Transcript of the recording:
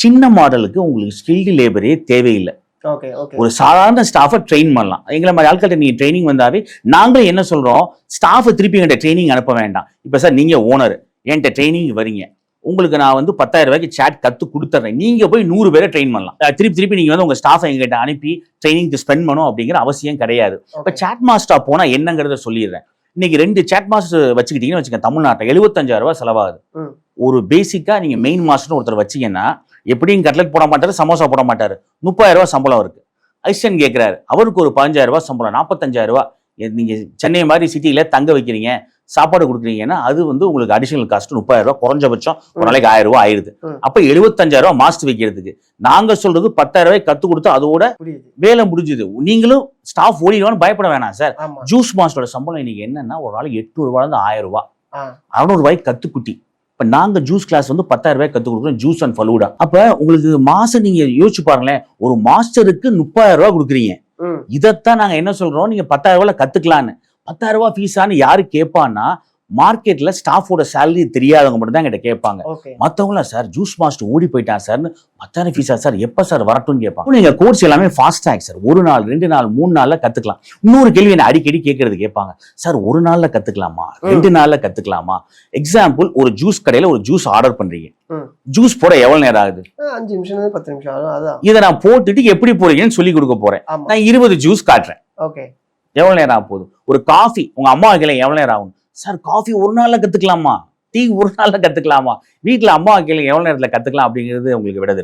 சின்ன மாடலுக்கு உங்களுக்கு ஸ்கில்டு லேபரே தேவையில்லை. Okay okay. ஒரு சாதாரண ஸ்டாஃபை ட்ரெயின் பண்ணலாம். எங்களை மாதிரி ஆட்கள்கிட்ட நீங்க ட்ரைனிங் வந்தாவே நாங்களும் என்ன சொல்றோம், ஸ்டாஃபை திருப்பி என்கிட்ட ட்ரைனிங் அனுப்ப வேண்டாம். இப்ப சார் நீங்க ஓனர் என்கிட்ட ட்ரைனிங் வரீங்க, உங்களுக்கு நான் வந்து 10,000 ரூபாய்க்கு சேட் கத்து கொடுத்துறேன், நீங்க போய் 100 பேரை ட்ரெயின் பண்ணலாம். திருப்பி நீங்க வந்து உங்க ஸ்டாஃபை எங்கிட்ட அனுப்பி ட்ரைனிங்க்கு ஸ்பெண்ட் பண்ணும் அப்படிங்கிற அவசியம் கிடையாது. இப்ப சேட் மாஸ்டர் போனா என்னங்கிறத சொல்லிடுறேன். இன்னைக்கு 2 சேட் மாஸ்டர் வச்சுக்கிட்டீங்கன்னு வச்சுக்கோங்க, தமிழ்நாட்டில் 75,000 ரூபாய் செலவாகுது. ஒரு பேசிக்கா நீங்க மெயின் மாஸ்டர் ஒருத்தர் வச்சீங்கன்னா எப்படியும் கட்லெட் போட மாட்டாரு, சமோசா போட மாட்டாரு, 30,000 ரூபாய் சம்பளம் இருக்கு. அசிஸ்டன்ட் கேட்கிறாரு, அவருக்கு ஒரு 15,000 ரூபாய் சம்பளம், 45,000 ரூபாய். நீங்க சென்னை மாதிரி சிட்டியில தங்க வைக்கிறீங்க, சாப்பாடு கொடுக்குறீங்கன்னா அது வந்து உங்களுக்கு அடிஷனல் காஸ்ட் 30,000 ரூபாய், குறைஞ்சபட்சம் ஒரு நாளைக்கு 1000 ரூபாய் ஆயிடுது. அப்ப 75,000 ரூபாய் மாஸ்டர் வைக்கிறதுக்கு நாங்க சொல்றது 10,000 ரூபாய் கத்து கொடுத்து அதோட வேலை முடிஞ்சுது. நீங்களும் ஸ்டாஃப் ஓடிடுவான்னு பயப்பட வேணாம் சார். ஜூஸ் மாஸ்டரோட சம்பளம் இன்னைக்கு என்னன்னா ஒரு நாளைக்கு 800 ரூபாய் 1000 ரூபாய், 600 ரூபாய்க்கு கத்துக்குட்டி. இப்ப நாங்க ஜூஸ் கிளாஸ் வந்து 10,000 ரூபாய் கத்து கொடுக்குறோம், ஜூஸ் அண்ட் ஃபலூடா. அப்ப உங்களுக்கு மாசம் நீங்க யோசிச்சு பாருங்களேன், ஒரு மாஸ்டருக்கு 30,000 ரூபாய் கொடுக்குறீங்க. இதைத்தான் நாங்க என்ன சொல்றோம், நீங்க 10,000 ரூபாய் கத்துக்கலான்னு. 10,000 ரூபாய் ஃபீஸான்னு யாரு கேட்பான்னா, மார்க்கெட்ல ஸ்டாஃபோட சேலரி தெரியாதவங்க மட்டும் தான் கிட்ட கேட்பாங்க. மத்தவங்கள சார் ஜூஸ் மாஸ்டர் ஓடி போயிட்டான் சார், 10,000 ஃபீஸா சார், எப்ப சார் வரட்டும்னு கேட்பாங்க. நீங்க கோர்ஸ் எல்லாமே ஃபாஸ்ட் ட்ராக் சார், 1 நாள் 2 நாள் 3 நாள்ல கத்துக்கலாம். இன்னொரு கேள்வி என்ன அடிக்கடி கேட்கறது கேட்பாங்க, சார் 1 நாள்ல கத்துக்கலாமா, 2 நாள்ல கத்துக்கலாமா? எக்ஸாம்பிள், ஒரு ஜூஸ் கடையில ஒரு ஜூஸ் ஆர்டர் பண்றீங்க, ஜூஸ் போட எவ்வளவு நேரம் ஆகுது? 5 நிமிஷம் 10 நிமிஷம் ஆகும். இதை நான் போட்டுட்டு எப்படி போறீங்கன்னு சொல்லி கொடுக்க போறேன். நான் 20 ஜூஸ் காட்டுறேன், எவ்வளவு நேரம் ஆக போகுது? ஒரு காஃபி உங்க அம்மா வைக்கல எவ்வளவு நேரம் ஆகும்? சார் காஃபி 1 நாள்ல கத்துக்கலாமா, டீ 1 நாள்ல கத்துக்கலாமா? வீட்டுல அம்மா வைக்கல எவ்வளவு நேரத்துல கத்துக்கலாம் அப்படிங்கிறது உங்களுக்கு விட